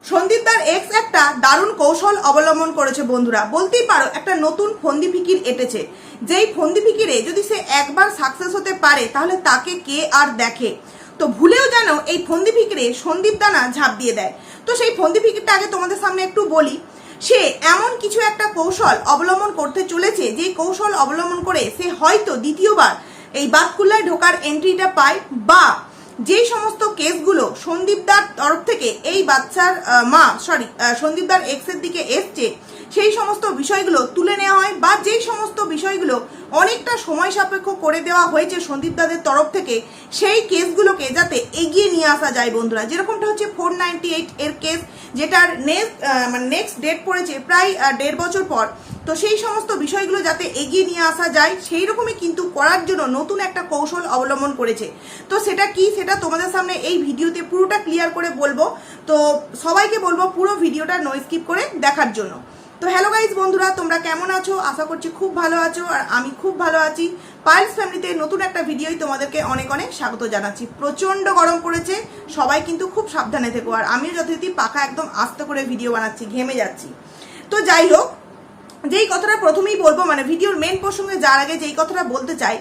সন্দীপদার x একটা দারুণ কৌশল অবলম্বন করেছে বন্ধুরা, বলতেই পারো একটা নতুন ফন্দি ফিকির এঁটেছে। যেই ফন্দি ফিকিরে যদি সে একবার সাকসেস হতে পারে তাহলে তাকে কে আর দেখে। তো ভুলেও যেন এই ফন্দি ফিকিরে সন্দীপ দানা ঝাঁপ দিয়ে দেয়। তো সেই ফন্দি ফিকিরটা আগে তোমাদের সামনে একটু বলি। সে এমন কিছু একটা কৌশল অবলম্বন করতে চলেছে যে কৌশল অবলম্বন করে সে হয়তো দ্বিতীয়বার এই বাতকুল্লায় ঢোকার এন্ট্রিটা পায়, বা যেই সমস্ত কেসগুলো সন্দীপদার তরফ থেকে এই বাচ্চার সন্দীপদার এক্সের দিকে এসছে সেই সমস্ত বিষয়গুলো তুলে নেওয়া হয়, বা যেই সমস্ত বিষয়গুলো অনেকটা সময় সাপেক্ষ করে দেওয়া হয়েছে সন্দীপদাদের তরফ থেকে সেই কেসগুলোকে যাতে এগিয়ে নিয়ে আসা যায় বন্ধুরা। যেরকমটা হচ্ছে 498 এর কেস, যেটার নেক্সট ডেট পড়েছে প্রায় 1.5 বছর পর। তো সেই সমস্ত বিষয়গুলো যাতে এগিয়ে নিয়ে আসা যায় সেই রকমই কিন্তু করার জন্য নতুন একটা কৌশল অবলম্বন করেছে। তো সেটা কি, সেটা তোমাদের সামনে এই ভিডিওতে পুরোটা ক্লিয়ার করে বলবো। তো সবাইকে বলবো পুরো ভিডিওটা নো স্কিপ করে দেখার জন্য। তো হ্যালো গাইজ বন্ধুরা, তোমরা কেমন আছো? আশা করছি খুব ভালো আছো, আর আমি খুব ভালো আছি। পাইলস ফ্যামিলিতে নতুন একটা ভিডিওই তোমাদেরকে অনেক অনেক স্বাগত জানাচ্ছি। প্রচন্ড গরম পড়েছে, সবাই কিন্তু খুব সাবধানে থেকো। আর আমিও যথারীতি পাখা একদম আস্তে করে ভিডিও বানাচ্ছি, ঘেমে যাচ্ছি। তো যাই হোক, যেই কথাটা প্রথমেই বলবো, মানে ভিডিওর মেন প্রসঙ্গে যার আগে যেই কথাটা বলতে চাই,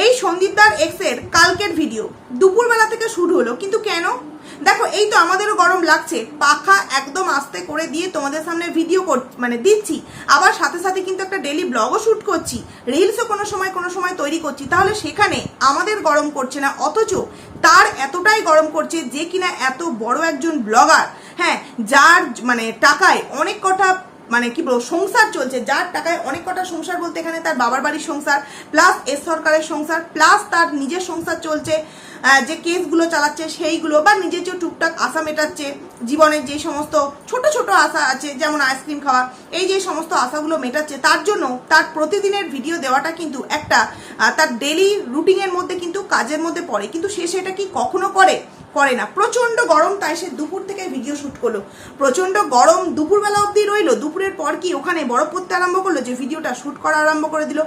এই সন্দীপদার এক্সের কালকের ভিডিও দুপুরবেলা থেকে শুরু হলো, কিন্তু কেন? দেখো, এই তো আমাদেরও গরম লাগছে, পাখা একদম আস্তে করে দিয়ে তোমাদের সামনে ভিডিও দিচ্ছি, আবার সাথে সাথে কিন্তু একটা ডেলি ব্লগও শুট করছি, রিলসও কোনো সময় তৈরি করছি। তাহলে সেখানে আমাদের গরম করছে না, অথচ তার এতটাই গরম করছে যে কিনা এত বড় একজন ব্লগার, হ্যাঁ, যার টাকায় অনেক কটা কি বলবো সংসার চলছে, যার টাকায় অনেক কটা সংসার বলতে এখানে তার বাবার বাড়ির সংসার প্লাস এস সরকারের সংসার প্লাস তার নিজের সংসার চলছে, যে কেসগুলো চালাচ্ছে সেইগুলো, বা নিজের যে টুকটাক আশা মেটাচ্ছে, জীবনের যে সমস্ত ছোট ছোট আশা আছে, যেমন আইসক্রিম খাওয়া, এই যে সমস্ত আশাগুলো মেটাচ্ছে, তার জন্য তার প্রতিদিনের ভিডিও দেওয়াটা কিন্তু একটা তার ডেলি রুটিনের মধ্যে কিন্তু কাজের মধ্যে পড়ে। কিন্তু সে সেটা কি কখনো করে না। প্রচন্ড গরম, তাই সে দুপুর থেকে ভিডিও শুট করলো। প্রচন্ড গরম দুপুরবেলা অবধি রইলো, দুপুরের পর কি ওখানে বরফ পড়তে আরম্ভ করলো যে ভিডিওটা শুট করা আরম্ভ করে দিল?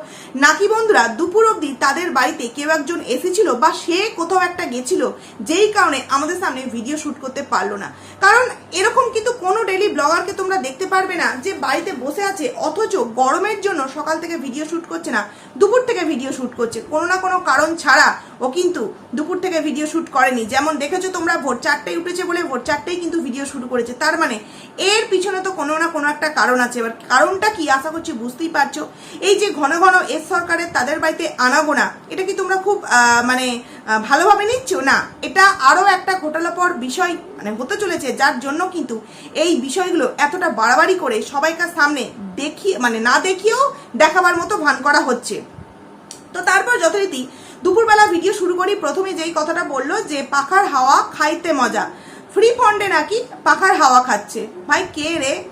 নাকি বন্ধুরা দুপুর অবধি তাদের বাড়িতে কেউ একজন এসেছিল, বা সে কোথাও একটা গেছিল যেই কারণে আমাদের সামনে ভিডিও শুট করতে পারলো না? কারণ এরকম কিন্তু কোনো ডেলি ব্লগারকে তোমরা দেখতে পারবে না যে বাড়িতে বসে আছে অথচ গরমের জন্য সকাল থেকে ভিডিও শুট করছে না, দুপুর থেকে ভিডিও শুট করছে। কোনো না কোনো কারণ ছাড়া ও কিন্তু দুপুর থেকে ভিডিও শুট করেনি। যেমন দেখেছো তোমরা, ভোর 4টায় উঠেছে বলে ভোর 4টায় কিন্তু ভিডিও শুরু করেছে। তার মানে এর পিছনে তো কোনো না কোনো একটা কারণ আছে। এবার কারণটা কি আশা করছি বুঝতেই পারছো। এই যে ঘন ঘন এস সরকারের তাদের বাড়িতে আনাগোনা, এটা কি তোমরা খুব ভালোভাবে নিচ্ছ? না, এটা আরও একটা ঘোটালাপর বিষয় হতে চলেছে, যার জন্য কিন্তু এই বিষয়গুলো এতটা বাড়াবাড়ি করে সবাইকার সামনে না দেখিয়েও দেখাবার মতো ভান করা হচ্ছে। তো তারপর যথারীতি দুপুরবেলা ভিডিও শুরু করি। প্রথমে যেই কথাটা বললো যে পাখার হাওয়া খাইতে মজা, ফ্রি ফন্ডে নাকি পাখার হাওয়া খাচ্ছে। ভাই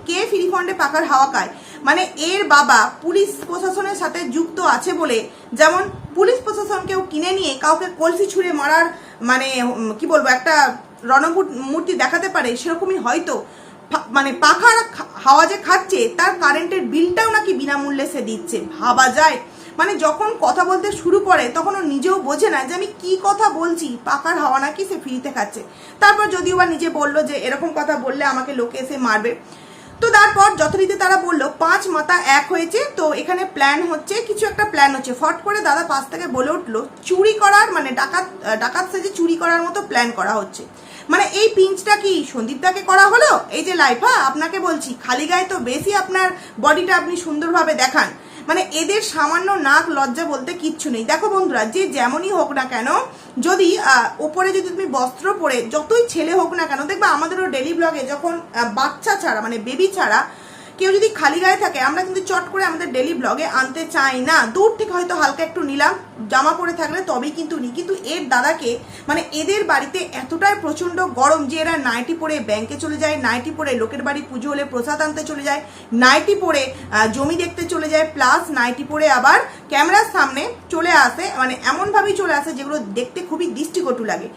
কে ফ্রি ফন্ডে পাখার হাওয়া খায়? এর বাবা পুলিশ প্রশাসনের সাথে যুক্ত আছে বলে, যেমন পুলিশ প্রশাসনকেও কিনে নিয়ে কাউকে কলসি ছুঁড়ে মারার কি বলবো একটা রণমূর্তি দেখাতে পারে, সেরকমই হয়তো পাখার হাওয়া যে খাচ্ছে তার কারেন্টের বিলটাও নাকি বিনামূল্যে সে দিচ্ছে। ভাবা যায়? যখন কথা বলতে শুরু করে তখন ও নিজেও বোঝে না যে আমি কি কথা বলছি, পাখার হাওয়া নাকি সে ফ্রিতে খাচ্ছে। তারপর যদিও বা নিজে বললো যে এরকম কথা বললে আমাকে লোকে এসে মারবে। তো তারপর যথারীতি তারা বললো 5 মাথা এক হয়েছে, তো এখানে প্ল্যান হচ্ছে, কিছু একটা প্ল্যান হচ্ছে। ফট করে দাদা পাশ থেকে বলে উঠলো চুরি করার, ডাকাত সেজে চুরি করার মতো প্ল্যান করা হচ্ছে। এই পিঞ্চটা কি সন্দীপদাকে করা হলো? এই যে লাইফা, আপনাকে বলছি খালি গায়ে তো বেশি আপনার বডিটা আপনি সুন্দরভাবে দেখান। এদের সামান্য নাক লজ্জা বলতে কিচ্ছু নেই। দেখো বন্ধুরা, যে যেমনই হোক না কেন, যদি ওপরে যদি তুমি বস্ত্র পরে যতই ছেলে হোক না কেন, দেখবে আমাদেরও ডেলি ব্লগে যখন বাচ্চা ছাড়া বেবি ছাড়া কেউ যদি খালি গায়ে থাকে, আমরা কিন্তু চট করে আমাদের ডেলি ব্লগে আনতে চাই না। দূর থেকে হয়তো হালকা একটু নিলাম, জামা পরে থাকলে তবেই কিন্তু নিই। কিন্তু এর দাদাকে এদের বাড়িতে এতটাই প্রচন্ড গরম যে এরা নাইটি পরে ব্যাংকে চলে যায়, নাইটি পরে লোকের বাড়ি পুজো হলে প্রসাদ আনতে চলে যায়, নাইটি পরে জমি দেখতে চলে যায়, প্লাস নাইটি পরে আবার ক্যামেরার সামনে চলে আসে, এমনভাবেই চলে আসে যেগুলো দেখতে খুবই দৃষ্টিকটু লাগে।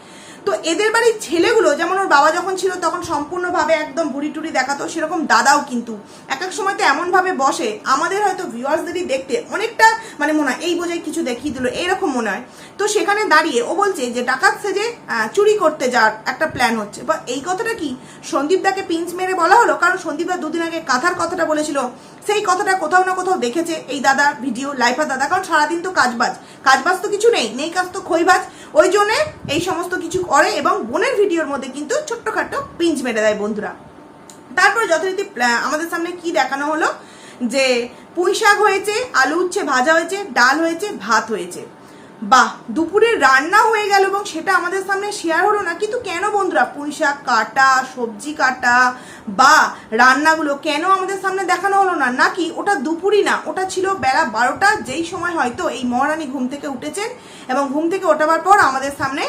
তো এদের বাড়ির ছেলেগুলো যেমন ওর বাবা যখন ছিল তখন সম্পূর্ণভাবে একদম বুড়ি টুড়ি দেখাতো, সেরকম দাদাও কিন্তু এক এক সময় তো এমনভাবে বসে আমাদের হয়তো ভিউয়ার্সদেরই দেখতে অনেকটা মানে মনে হয় এই বোঝাই কিছু দেখিয়ে দিল এইরকম মনে হয়। তো সেখানে দাঁড়িয়ে ও বলছে যে ডাকাত সেজে চুরি করতে যাওয়ার একটা প্ল্যান হচ্ছে। বা এই কথাটা কি সন্দীপদাকে পিঞ্চ মেরে বলা হলো? কারণ সন্দীপদা দুদিন আগে কাঁথার কথাটা বলেছিল, সেই কথাটা কোথাও না কোথাও দেখেছে এই দাদা ভিডিও লাইফা দাদা, কারণ সারাদিন তো কাজবাজ তো কিছু নেই কাজ তো খইবাজ, ওই জন্যে এই সমস্ত কিছু করে এবং বোনের ভিডিওর মধ্যে কিন্তু ছোট্টখাট্ট পিঞ্চ মেরে দেয় বন্ধুরা। তারপর যথারীতি আমাদের সামনে কি দেখানো হলো যে পুঁই শাক হয়েছে, আলু উচ্ছে ভাজা হয়েছে, ডাল হয়েছে, ভাত হয়েছে। বাহ, দুপুরের রান্না হয়ে গেল এবং সেটা আমাদের সামনে শেয়ার হলো না। কিন্তু কেন বন্ধুরা পুঁই শাক কাটা, সবজি কাটা বা রান্নাগুলো কেন আমাদের সামনে দেখানো হলো না? নাকি ওটা দুপুরই না, ওটা ছিল বেলা 12টা, যেই সময় হয়তো এই মহারানী ঘুম থেকে উঠেছেন এবং ঘুম থেকে ওঠাবার পর আমাদের সামনে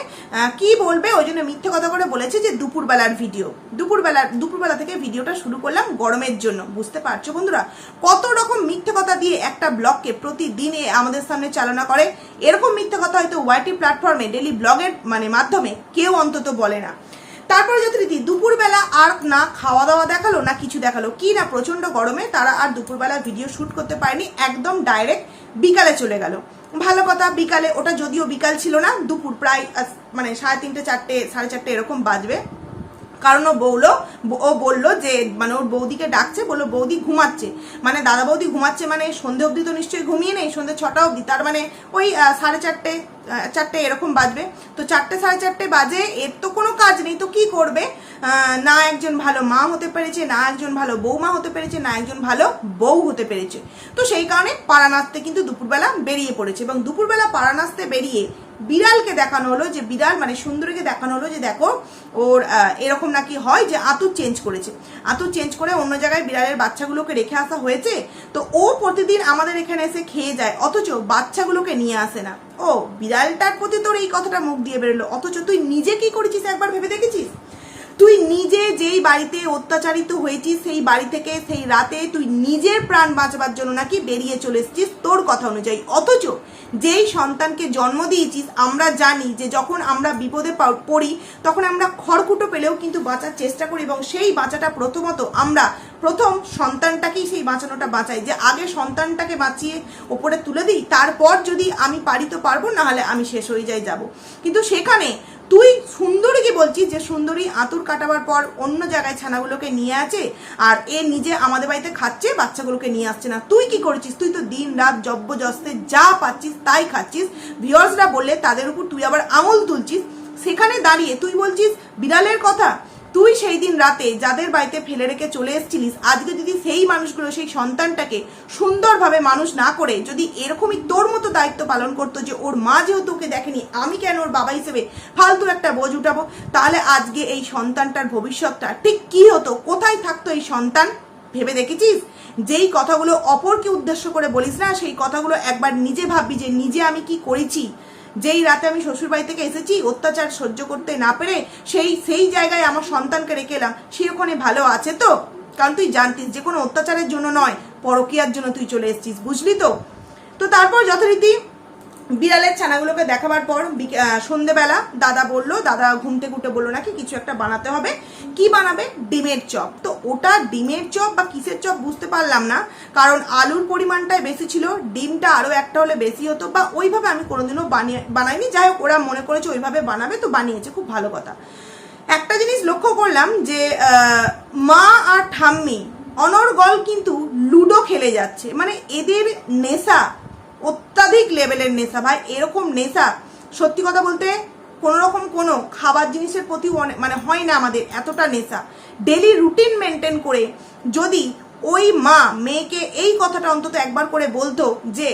কি বলবে ওই জন্য মিথ্যে কথা করে বলেছে যে দুপুরবেলার ভিডিও। দুপুরবেলা থেকে ভিডিওটা শুরু করলাম গরমের জন্য। বুঝতে পারছো বন্ধুরা কত রকম মিথ্যে কথা দিয়ে একটা ব্লগকে প্রতিদিন আমাদের সামনে চালনা করে? এরকম মিথ্যে কথা হয়তো ওয়াইটি প্ল্যাটফর্মে ডেলি ব্লগের মানে মাধ্যমে কেউ অন্তত বলে না। তারপরে যথারীতি দুপুরবেলা আর না খাওয়া দাওয়া দেখালো না কিছু দেখালো, কি না প্রচন্ড গরমে তারা আর দুপুরবেলা ভিডিও শ্যুট করতে পারেনি, একদম ডাইরেক্ট বিকালে চলে গেল। ভালো কথা, বিকালে, ওটা যদিও বিকাল ছিল না, দুপুর প্রায় মানে 3:30 4টে 4:30 এরকম বাজবে। কারণ ও বললো যে মানে ওর বৌদিকে ডাকছে, বললো বৌদি ঘুমাচ্ছে, মানে দাদা বৌদি ঘুমাচ্ছে মানে সন্ধে অবধি তো নিশ্চয়ই ঘুমিয়ে নেই, সন্ধে 6টা অবধি, তার মানে ওই 4:30 এরকম বাজবে। তো 4টে 4:30 বাজে, এর তো কোনো কাজ নেই, তো কি করবে? না একজন ভালো মা হতে পেরেছে, না একজন ভালো বৌমা হতে পেরেছে, না একজন ভালো বউ হতে পেরেছে। তো সেই কারণে পাড়া নাচতে কিন্তু দুপুরবেলা বেরিয়ে পড়েছে এবং দুপুরবেলা পাড়া নাচতে বেরিয়ে বিড়ালকে দেখানো হলো যে বিড়াল মানে সুন্দরীকে দেখানো হলো যে দেখো ওর এরকম নাকি হয় যে আতুর চেঞ্জ করেছে, আতুর চেঞ্জ করে অন্য জায়গায় বিড়ালের বাচ্চাগুলোকে রেখে আসা হয়েছে। তো ও প্রতিদিন আমাদের এখানে এসে খেয়ে যায়, অথচ বাচ্চাগুলোকে নিয়ে আসে না। ও বিড়ালটার প্রতি তোর এই কথাটা মুখ দিয়ে বেরোলো, অথচ তুই নিজে কি করেছিস একবার ভেবে দেখেছিস? তুই নিজে যেই বাড়িতে অত্যাচারিত হয়েছিস সেই বাড়ি থেকে সেই রাতে তুই নিজের প্রাণ বাঁচাবার জন্য নাকি বেরিয়ে চলে এসেছিস তোর কথা অনুযায়ী, অথচ যেই সন্তানকে জন্ম দিয়েছিস আমরা জানি যে যখন আমরা বিপদে পড়ি তখন আমরা খড়কুটো পেলেও কিন্তু বাঁচার চেষ্টা করি এবং সেই বাঁচাটা প্রথমত আমরা প্রথম সন্তানটাকেই সেই বাঁচানোটা বাঁচাই, যে আগে সন্তানটাকে বাঁচিয়ে ওপরে তুলে দিই, তারপর যদি আমি পারি তো পারবো, না হলে আমি শেষ হয়ে যাব। কিন্তু সেখানে তুই সুন্দরীকে বলছিস যে সুন্দরী আঁতুর কাটাবার পর অন্য জায়গায় ছানাগুলোকে নিয়ে আছে আর এ নিজে আমাদের বাড়িতে খাচ্ছে, বাচ্চাগুলোকে নিয়ে আসছে না। তুই কি করেছিস? তুই তো দিন রাত জব্বজস্তে যা পাচ্ছিস তাই খাচ্ছিস, ভিউয়ার্সরা বললে তাদের উপর তুই আবার আঙুল তুলছিস। সেখানে দাঁড়িয়ে তুই বলছিস বিড়ালের কথা। তুই সেই দিন রাতে যাদের বাড়িতে ফেলে রেখে চলে এসেছিলিস, আজকে যদি সেই মানুষগুলো সেই সন্তানটাকে সুন্দরভাবে মানুষ না করে যদি এরকমই তোর মতো দায়িত্ব পালন করতো যে ওর মা যেহেতু ওকে দেখেনি আমি কেন ওর বাবা হিসেবে ফালতু একটা বোঝ উঠাবো, তাহলে আজকে এই সন্তানটার ভবিষ্যৎটা ঠিক কি হতো, কোথায় থাকতো এই সন্তান? ভেবে দেখেছিস? যেই কথাগুলো অপরকে উদ্দেশ্য করে বলিস না, সেই কথাগুলো একবার নিজে ভাববি যে নিজে আমি কি করেছি। যেই রাতে আমি শ্বশুর বাড়ি থেকে এসেছি অত্যাচার সহ্য করতে না পেরে সেই জায়গায় আমার সন্তানকে রেখে এলাম, সে ওখানে ভালো আছে তো? কারণ তুই জানতিস যে কোনো অত্যাচারের জন্য নয়, পরকীয়ার জন্য তুই চলে এসেছিস, বুঝলি তো? তো তারপর যথারীতি বিড়ালের ছানাগুলোকে দেখাবার পর সন্ধেবেলা দাদা ঘুম থেকে উঠে বললো নাকি কিছু একটা বানাতে হবে। কি বানাবে? ডিমের চপ। তো ওটা ডিমের চপ বা কিসের চপ বুঝতে পারলাম না, কারণ আলুর পরিমাণটাই বেশি ছিল, ডিমটা আরও একটা হলে বেশি হতো, বা ওইভাবে আমি কোনোদিনও বানাইনি। যাই হোক, ওরা মনে করেছে ওইভাবে বানাবে, তো বানিয়েছে, খুব ভালো কথা। একটা জিনিস লক্ষ্য করলাম যে মা আর ঠাম্মি অনর্গল কিন্তু লুডো খেলে যাচ্ছে, মানে এদের নেশা অত্যাধিক লেভেলের নেশা ভাই। এরকম নেশা সত্যি কথা বলতে কোনো রকম কোনো খাবার জিনিসের প্রতি মানে হয় না আমাদের এতটা নেশা। ডেলি রুটিন মেনটেন করে যদি ওই মা মেয়েকে এই কথাটা অন্তত একবার করে বলতো যে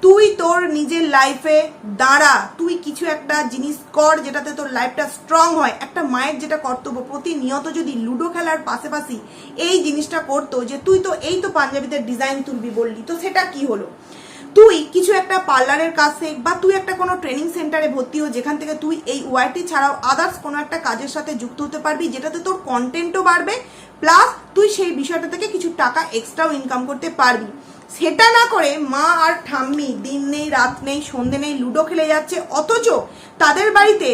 তুই তোর নিজের লাইফে দাঁড়া, তুই কিছু একটা জিনিস কর যেটাতে তোর লাইফটা স্ট্রং হয়। একটা মায়ের যেটা কর্তব্য, প্রতিনিয়ত যদি লুডো খেলার পাশাপাশি এই জিনিসটা করতো যে তুই তো এই তো পাঞ্জাবিতে ডিজাইন তুলবি বললি, তো সেটা কি হলো? তুই কিছু একটা পার্লারের কাজ শেখ বা তুই একটা কোনো ট্রেনিং সেন্টারে ভর্তি হো, যেখান থেকে তুই এই ওয়াইটি ছাড়াও আদার্স কোনো একটা কাজের সাথে যুক্ত হতে পারবি, যেটাতে তোর কন্টেন্টও বাড়বে, প্লাস তুই সেই বিষয়টা থেকে কিছু টাকা এক্সট্রাও ইনকাম করতে পারবি। সেটা না করে মা আর ঠাম্মি দিন নেই রাত নেই সন্ধে নেই লুডো খেলে যাচ্ছে, অথচ তাদের বাড়িতে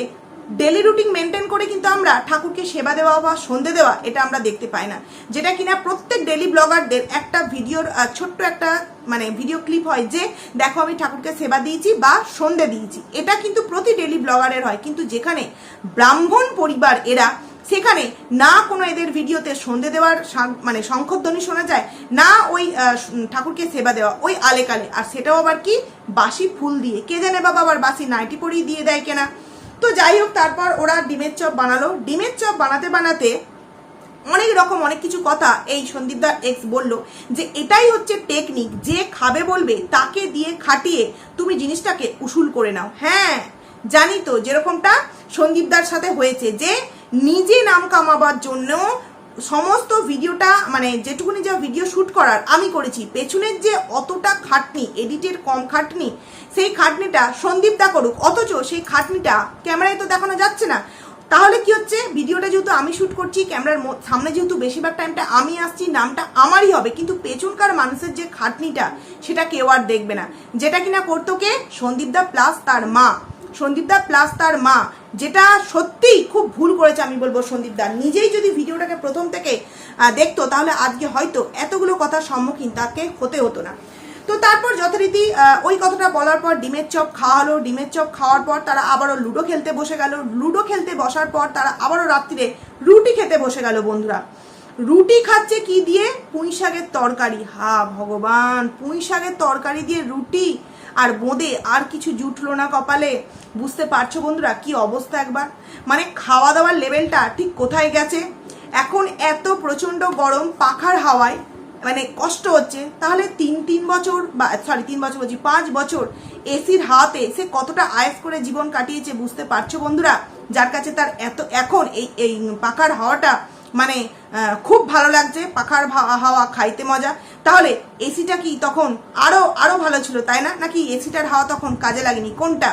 ডেলি রুটিন মেনটেন করে কিন্তু আমরা ঠাকুরকে সেবা দেওয়া বা সন্ধে দেওয়া এটা আমরা দেখতে পাই না, যেটা কিনা প্রত্যেক ডেলি ব্লগারদের একটা ভিডিওর ছোট্ট একটা মানে ভিডিও ক্লিপ হয় যে দেখো আমি ঠাকুরকে সেবা দিয়েছি বা সন্ধে দিয়েছি, এটা কিন্তু প্রতি ডেলি ব্লগারের হয়। কিন্তু যেখানে ব্রাহ্মণ পরিবার এরা, সেখানে না কোনো এদের ভিডিওতে সন্ধে দেওয়ার মানে শঙ্খধ্বনি শোনা যায়, না ওই ঠাকুরকে সেবা দেওয়া ওই আলেকালে, আর সেটাও আবার কি বাসি ফুল দিয়ে, কে জানে বাবা আবার বাসি নাইটি পরিয়ে দিয়ে দেয় কেনা। তো যাই হোক, তারপর ওরা ডিমের চপ বানালো। ডিমের চপ বানাতে বানাতে অনেক রকম অনেক কিছু কথা এই সন্দীপদার এক্স বলল যে এটাই হচ্ছে টেকনিক, যে খাবে বলবে তাকে দিয়ে খাটিয়ে তুমি জিনিসটাকে উসুল করে নাও। হ্যাঁ জানি তো, যেরকমটা সন্দীপদার সাথে হয়েছে, যে নিজে নাম কামাবার জন্য সমস্ত ভিডিওটা মানে যেটুকুনি যা ভিডিও শ্যুট করার আমি করেছি, পেছনের যে অতটা খাটনি, এডিটের কম খাটনি, সেই খাটনিটা সন্দীপদা করুক, অথচ সেই খাটনিটা ক্যামেরায় তো দেখানো যাচ্ছে না। তাহলে কি হচ্ছে, ভিডিওটা যেহেতু আমি শ্যুট করছি, ক্যামেরার সামনে যেহেতু বেশিরভাগ টাইমটা আমি আসছি, নামটা আমারই হবে, কিন্তু পেছনকার মানুষের যে খাটনিটা সেটা কেউ আর দেখবে না, যেটা কিনা করতো কে, সন্দীপদা প্লাস তার মা, সন্দীপদা প্লাস তার মা, যেটা সত্যিই খুব ভুল করেছে আমি বলবো। সন্দীপদা নিজেই যদি ভিডিওটাকে প্রথম থেকে দেখতো, তাহলে আজকে হয়তো এতগুলো কথার সম্মুখীন তাকে হতে হতো না। তো তারপর যথারীতি ওই কথাটা বলার পর ডিমের চপ খাওয়া হলো। ডিমের চপ খাওয়ার পর তারা আবারও লুডো খেলতে বসে গেল। লুডো খেলতে বসার পর তারা আবারও রাত্রিরে রুটি খেতে বসে গেল। বন্ধুরা, রুটি খাচ্ছে কি দিয়ে, পুঁই শাকের তরকারি। হা ভগবান, পুঁই শাকের তরকারি দিয়ে রুটি, আর বোঁদে আর কিছু জুটলো না কপালে। বুঝতে পারছো বন্ধুরা কি অবস্থা একবার, মানে খাওয়া দাওয়ার লেভেলটা ঠিক কোথায় গেছে। এখন এত প্রচন্ড গরম, পাখার হাওয়ায় মানে কষ্ট হচ্ছে, তাহলে 3 বছর বা 5 বছর এসির হাওয়াতে সে কতটা আয়েস করে জীবন কাটিয়েছে বুঝতে পারছো বন্ধুরা। যার কাছে তার এত এখন এই পাখার হাওয়াটা মানে খুব ভালো লাগছে, পাখার হাওয়া খাইতে মজা, তাহলে এসিটা কি তখন আরো ভালো ছিল তাই না? নাকি এসিটার হাওয়া তখন কাজে লাগেনি? কোনটা?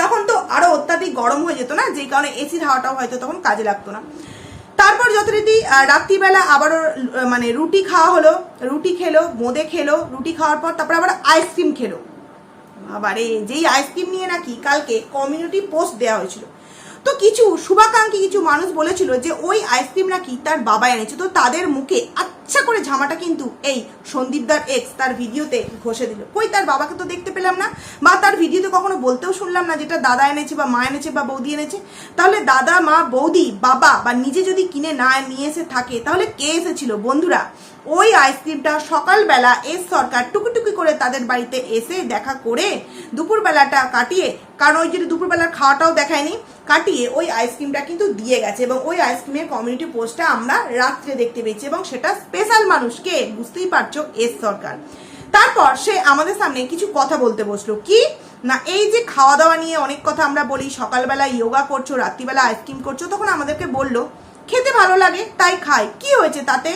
তখন তো আরো অত্যাধিক গরম হয়ে যেত না, যেই কারণে এসির হাওয়াটাও হয়তো তখন কাজে লাগতো না। তারপর যথারীতি রাত্রিবেলা আবারও মানে রুটি খাওয়া হলো, রুটি খেলো, বোঁদে খেলো, রুটি খাওয়ার পর তারপর আবার আইসক্রিম খেলো। আবারে যেই আইসক্রিম নিয়ে নাকি কালকে কমিউনিটি পোস্ট দেওয়া হয়েছিল, তো কিছু শুভাকাঙ্ক্ষী কিছু মানুষ বলেছিল যে ওই আইসক্রিম নাকি তার বাবা এনেছে, তো তাদের মুখে আচ্ছা করে ঝামাটা কিন্তু এই সন্দীপদার এক্স তার ভিডিওতে ঘষে দিল। কই, তার বাবাকে তো দেখতে পেলাম না, বা তার ভিডিওতে কখনো বলতেও শুনলাম না যেটা দাদা এনেছে বা মা এনেছে বা বৌদি এনেছে। তাহলে দাদা, মা, বৌদি, বাবা বা নিজে যদি কিনে না নিয়ে এসে থাকে, তাহলে কে এসেছিল? বন্ধুরা, ওই আইসক্রিমটা সকালবেলা এস সরকার টুকি করে তাদের বাড়িতে এসে দেখা করে দুপুরবেলাটা কাটিয়ে, কারণ ওই যে দুপুরবেলার খাওয়াটাও দেখায়নি, কাটিয়ে ওই আইসক্রিমটা কিন্তু দিয়ে গেছে, এবং ওই আইসক্রিমের কমিউনিটি পোস্টটা আমরা রাত্রে দেখতে পেয়েছি, এবং সেটা স্পেশাল মানুষকে, বুঝতেই পারছো, এস সরকার। তারপর সে আমাদের সামনে কিছু কথা বলতে বসলো, কি না এই যে খাওয়া দাওয়া নিয়ে অনেক কথা আমরা বলি, সকালবেলা যোগা করছো, রাত্রিবেলা আইসক্রিম করছো, তখন আমাদেরকে বললো খেতে ভালো লাগে তাই খাই, কি হয়েছে তাতে?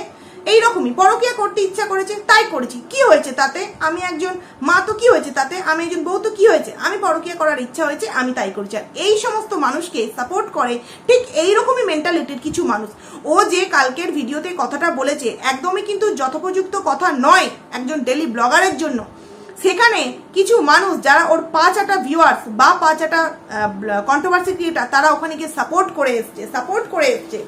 এইরকমই পরকিয়া করতে ইচ্ছা করেছে তাই করেছি, কি হয়েছে তাতে? আমি একজন মা, তো কি হয়েছে তাতে? আমি একজন বউ, তো কি হয়েছে? আমি পরকিয়া করার ইচ্ছা হয়েছে আমি তাই করছি। আর এই সমস্ত মানুষকে সাপোর্ট করে ঠিক এইরকমই মেন্টালিটির কিছু মানুষ। ও যে কালকের ভিডিওতে কথাটা বলেছে একদমই কিন্তু যথোপযুক্ত কথা নয় একজন ডেলি ব্লগারের জন্য। সেখানে কিছু মানুষ যারা ওর 5 ভিউয়ার্স বা 5 কন্ট্রোভার্সি ক্রিয়েটার, তারা ওখানে গিয়ে সাপোর্ট করে এসছে।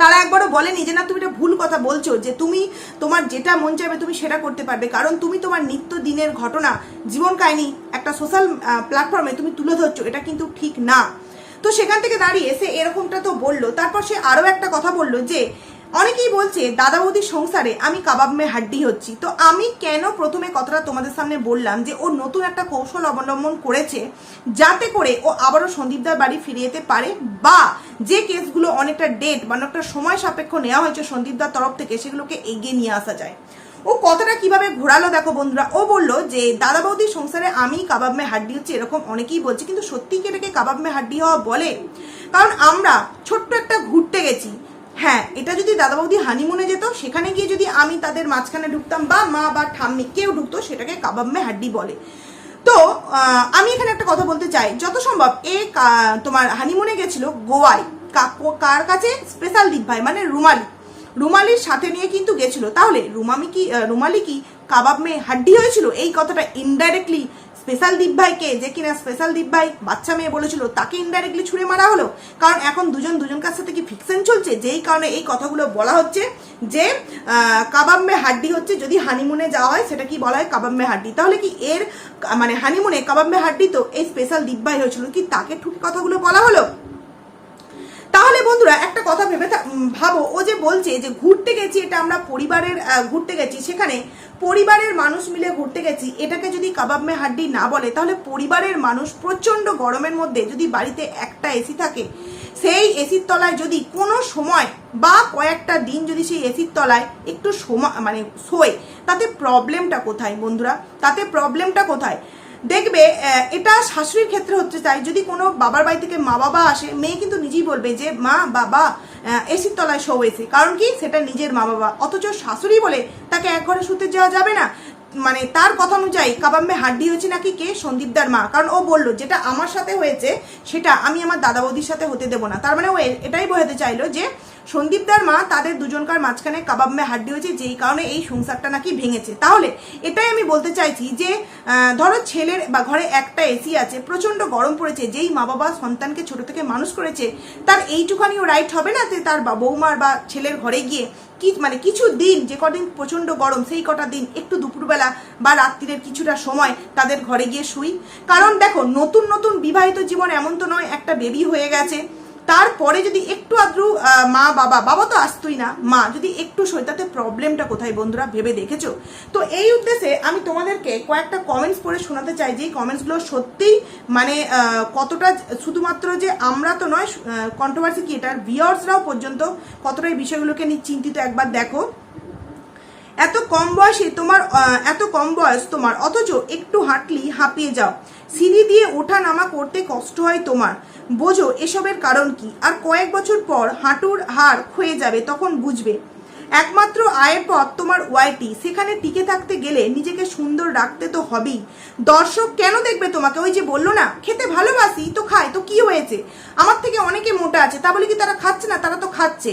তারা একবারও বলেনি যে না তুমি এটা ভুল কথা বলছো, যে তুমি তোমার যেটা মন চাইবে তুমি সেটা করতে পারবে, কারণ তুমি তোমার নিত্য দিনের ঘটনা, জীবন কাহিনী একটা সোশ্যাল প্ল্যাটফর্মে তুমি তুলে ধরছো, এটা কিন্তু ঠিক না। তো সেখান থেকে দাঁড়িয়ে সে এরকমটা তো বললো। তারপর সে আরও একটা কথা বললো যে অনেকেই বলছে দাদা বৌদির সংসারে আমি কাবাব মে হাড্ডি হচ্ছি। তো আমি কেন প্রথমে কথাটা তোমাদের সামনে বললাম যে ও নতুন একটা কৌশল অবলম্বন করেছে, যাতে করে ও আবারও সন্দীপদার বাড়ি ফিরে যেতে পারে, বা যে কেসগুলো অনেকটা ডেট বা অনেকটা সময় সাপেক্ষ নেওয়া হয়েছে সন্দীপদার তরফ থেকে, সেগুলোকে এগিয়ে নিয়ে আসা যায়। ও কথাটা কিভাবে ঘোরালো দেখো বন্ধুরা। ও বললো যে দাদা বৌদির সংসারে আমি কাবাব মে হাড্ডি হচ্ছে, এরকম অনেকেই বলছে, কিন্তু সত্যি কি এটাকে কাবাব মে হাড্ডি হওয়া বলে? কারণ আমরা ছোট্ট একটা ঘুরতে গেছি, হ্যাঁ এটা যদি দাদা বৌদি হানিমুনে যেত, সেখানে গিয়ে যদি আমি তাদের মাঝখানে ঢুকতাম বা মা বা ঠাম্মি কেউ ঢুকতো, সেটাকে কাবাব মে হাড্ডি বলে। তো আমি এখানে একটা কথা বলতে চাই, যত সম্ভব তোমার হানিমুনে গেছিল গোয়ায়, কার কাছে? স্পেশাল দীপ ভাই মানে রুমালির সাথে নিয়ে কিন্তু গেছিল। তাহলে রুমালি কি কাবাব মে হাড্ডি হয়েছিল? এই কথাটা ইনডাইরেক্টলি স্পেশাল দীপ ভাইকে, যে কিনা স্পেশাল দীপ ভাই বাচ্চা মেয়ে বলেছিল, তাকে ইনডাইরেক্টলি ছুঁড়ে মারা হলো? কারণ এখন দুজনকার সাথে কি ফিকশন চলছে, যেই কারণে এই কথাগুলো বলা হচ্ছে যে কাবাব মে হাড্ডি হচ্ছে। যদি হানিমুনে যাওয়া হয় সেটা কি বলা হয়? কাবাব মে হাড্ডি। তাহলে কি এর মানে হানিমুনে কাবাব মে হাড্ডি তো এই স্পেশাল দীপ ভাই হয়েছিল, কি তাকে ঠুকে কথাগুলো বলা হলো? তাহলে বন্ধুরা একটা কথা ভাবো, ও যে বলছে যে ঘুরতে গেছি, এটা আমরা পরিবারের ঘুরতে গেছি, সেখানে পরিবারের মানুষ মিলে ঘুরতে গেছি, এটাকে যদি কাবাব মে হাড্ডি না বলে, তাহলে পরিবারের মানুষ প্রচন্ড গরমের মধ্যে যদি বাড়িতে একটা এসি থাকে, সেই এসির তলায় যদি কোনো সময় বা কয়েকটা দিন যদি সেই এসির তলায় একটু সময় মানে শোয়, তাতে প্রবলেমটা কোথায় বন্ধুরা? তাতে প্রবলেমটা কোথায়? দেখবে এটা শাশুড়ির ক্ষেত্রে হচ্ছে তাই। যদি কোনো বাবার বাড়ি থেকে মা বাবা আসে, মেয়ে কিন্তু নিজেই বলবে যে মা বাবা এসির তলায় শো এসে, কারণ কি সেটা নিজের মা বাবা। অথচ শাশুড়ি বলে তাকে এক ঘরে শুতে যাওয়া যাবে না। মানে তার কথা অনুযায়ী কাবাব মে হাড্ডি হয়েছে নাকি কে? সন্দীপদার মা। কারণ ও বললো যেটা আমার সাথে হয়েছে সেটা আমি আমার দাদা বৌদির সাথে হতে দেবো না। তার মানে ও এটাই বোঝাতে চাইলো যে সন্দীপদার মা তাদের দুজনকার মাঝখানে কাবাব মে হাড্ডি হয়েছে, যেই কারণে এই সংসারটা নাকি ভেঙেছে। তাহলে এটাই আমি বলতে চাইছি যে ধরো ছেলের বা ঘরে একটা এসি আছে, প্রচন্ড গরম পড়েছে, যেই মা বাবা সন্তানকে ছোট থেকে মানুষ করেছে, তার এইটুখানিও রাইট হবে না যে তার বৌমার বা ছেলের ঘরে গিয়ে মানে কিছু দিন, যে কদিন প্রচন্ড গরম সেই কটা দিন একটু দুপুরবেলা বা রাত্রিরের কিছুটা সময় তাদের ঘরে গিয়ে শুই? কারণ দেখো, নতুন নতুন বিবাহিত জীবন এমন তো নয় একটা বেবি হয়ে গেছে, তারপরে যদি একটু আদ্রু মা বাবা তো আসতোই না, মা যদি একটু সই, তাতে প্রবলেমটা কোথায় বন্ধুরা? ভেবে দেখেছো? তো এই উদ্দেশ্যে আমি তোমাদেরকে কয়েকটা কমেন্টস পড়ে শোনাতে চাই, যে কমেন্টসগুলো সত্যিই মানে কতটা, শুধুমাত্র যে আমরা তো নয়, কন্ট্রোভার্সি ক্রিয়েটার ভিউয়ার্সরাও পর্যন্ত কতটা এই বিষয়গুলোকে নিয়ে চিন্তিত। একবার দেখো, এত কম বয়স তোমার, অথচ একটু হাঁটলি হাঁপিয়ে যাও, সিঁড়ি দিয়ে ওঠা নামা করতে কষ্ট হয় তোমার, বোঝো এসবের কারণ কি? আর কয়েক বছর পর হাঁটুর হাড় ক্ষয়ে যাবে, তখন বুঝবে একমাত্র আয়ের পথ তোমার ওয়াইটি। সেখানে টিকে থাকতে গেলে নিজেকে সুন্দর রাখতে তো হবেই। দর্শক কেন দেখবে তোমাকে? ওই যে বললো না, খেতে ভালোবাসি তো খায়, তো কি হয়েছে? আমার থেকে অনেকে মোটা আছে, তা বলে কি তারা খাচ্ছে না? তারা তো খাচ্ছে।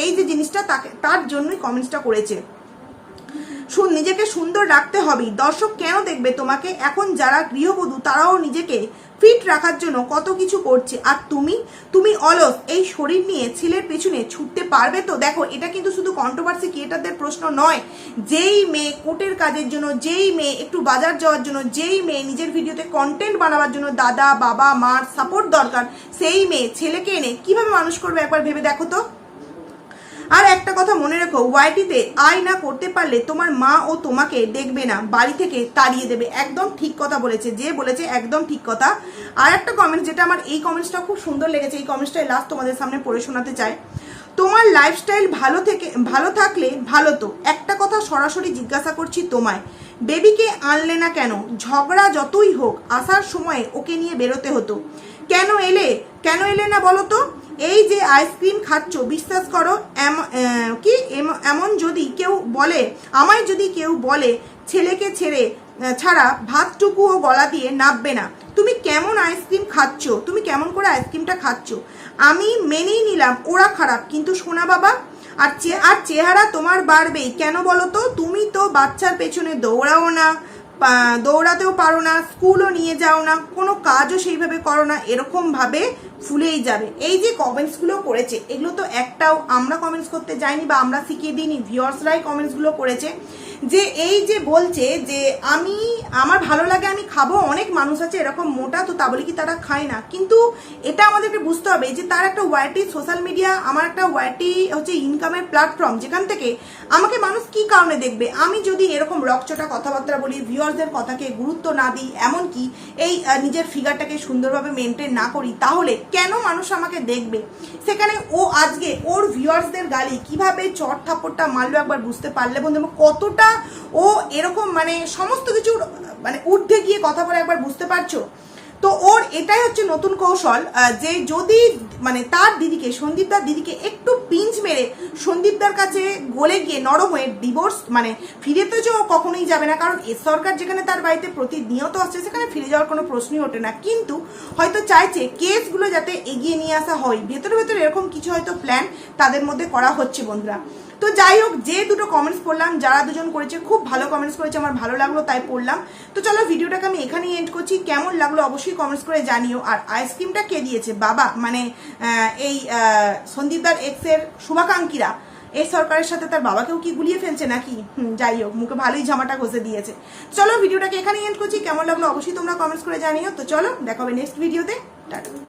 এই যে জিনিসটা, তার জন্যই কমেন্টসটা করেছে। নিজেকে সুন্দর রাখতে হবেই। দর্শক কেন দেখবে তোমাকে? এখন যারা গৃহবধূ তারাও নিজেকে ফিট রাখার জন্য কত কিছু করছে, আর তুমি অলস এই শরীর নিয়ে ছেলের পেছনে ছুটতে পারবে তো? দেখো, এটা কিন্তু শুধু কন্ট্রোভার্সি ক্রিয়েটারদের প্রশ্ন নয়। যেই মেয়ে কোর্টের কাজের জন্য, যেই মেয়ে একটু বাজার যাওয়ার জন্য, যেই মেয়ে নিজের ভিডিওতে কন্টেন্ট বানাবার জন্য দাদা বাবা মার সাপোর্ট দরকার, সেই মেয়ে ছেলেকে এনে কিভাবে মানুষ করবে একবার ভেবে দেখো তো। আর একটা কথা মনে রেখো, ওয়াইটিতে আয় না করতে পারলে তোমার মা ও তোমাকে দেখবে না, বাড়ি থেকে তাড়িয়ে দেবে। একদম ঠিক কথা বলেছে, যে বলেছে একদম ঠিক কথা। আর একটা কমেন্ট, যেটা আমার এই কমেন্টসটা খুব সুন্দর লেগেছে, এই কমেন্টসটাই লাস্ট তোমাদের সামনে পড়ে শোনাতে চাই। তোমার লাইফস্টাইল ভালো থাকলে ভালো তো। একটা কথা সরাসরি জিজ্ঞাসা করছি তোমায়, বেবিকে আনলে না কেন? ঝগড়া যতই হোক আসার সময় ওকে নিয়ে বেরোতে হতো। কেন এলে না বলো তো? এই যে আইসক্রিম খাচ্ছ, বিশ্বাস করো এমন যদি কেউ বলে, আমায় যদি কেউ বলে ছেলেকে ছাড়া ভাতটুকুও গলা দিয়ে নাববে না। তুমি কেমন আইসক্রিম খাচ্ছ? তুমি কেমন করে আইসক্রিমটা খাচ্ছ? আমি মেনেই নিলাম ওরা খারাপ, কিন্তু সোনা বাবা আর চেহারা তোমার বাড়বেই কেন বলো তো? তুমি তো বাচ্চার পেছনে দৌড়াতেও পারো না, স্কুলও নিয়ে যাও না, কোনো কাজও সেইভাবে করো না, এরকম ভাবে ফুলেই যাবে। এই যে কমেন্টসগুলো করেছে, এগুলো তো একটাও আমরা কমেন্টস করতে যাইনি বা আমরা শিখিয়ে দিইনি, ভিউয়ার্সরাই কমেন্টসগুলো করেছে। যে এই যে বলছে যে আমার ভালো লাগে আমি খাবো, অনেক মানুষ আছে এরকম মোটা, তো তা বলে কি তারা খায় না? কিন্তু এটা আমাদেরকে বুঝতে হবে যে তার একটা ওয়াইটি, সোশ্যাল মিডিয়া আমার একটা ওয়াইটি হচ্ছে ইনকামের প্ল্যাটফর্ম, যেখান থেকে আমাকে মানুষ কি কারণে দেখবে। আমি যদি এরকম রকচটা কথাবার্তা বলি, ভিউয়ার্সদের কথাকে গুরুত্ব না দিই, এমনকি এই নিজের ফিগারটাকে সুন্দরভাবে মেনটেন না করি, তাহলে কেন মানুষ আমাকে দেখবে? সেখানে ও আজকে ওর ভিউয়ার্সদের গালি কিভাবে চট থাপ্পড়টা মারলো একবার বুঝতে পারলে বন্ধু, কতটা ও এরকম মানে সমস্ত কিছু মানে ঊর্ধ্বে গিয়ে কথা বলে একবার বুঝতে পারছো? তো ওর এটাই হচ্ছে নতুন কৌশল, যে যদি মানে তার দিদিকে, সন্দীপদার দিদিকে একটু পিঞ্চ মেরে সন্দীপদার কাছে গলে গিয়ে নরম হয়ে ডিভোর্স মানে ফিরে তো যে ও কখনোই যাবে না, কারণ এ সরকার যেখানে তার বাড়িতে প্রতিনিয়ত আসছে সেখানে ফিরে যাওয়ার কোনো প্রশ্নই ওঠে না। কিন্তু হয়তো চাইছে কেসগুলো যাতে এগিয়ে নিয়ে আসা হয়, ভেতরে ভেতরে এরকম কিছু হয়তো প্ল্যান তাদের মধ্যে করা হচ্ছে বন্ধুরা। তো যাই হোক, যে দুটো কমেন্টস পড়লাম, যারা দুজন করেছে খুব ভালো কমেন্টস করেছে, আমার ভালো লাগলো তাই পড়লাম। তো চলো ভিডিওটাকে আমি এখানেই এন্ড করছি। কেমন লাগলো অবশ্যই কমেন্টস করে জানিও। আর আইসক্রিমটা কে দিয়েছে? বাবা, মানে এই সন্দীপদার এক্সের শুভাকাঙ্ক্ষীরা এই সরকারের সাথে তার বাবাকেও কি গুলিয়ে ফেলছে নাকি? যাই হোক, মুখে ভালোই জামাটা ঘষে দিয়েছে। চলো ভিডিওটাকে এখানেই এন্ড করছি। কেমন লাগলো অবশ্যই তোমরা কমেন্টস করে জানিও। তো চলো দেখা হবে নেক্সট ভিডিওতে। টাটা।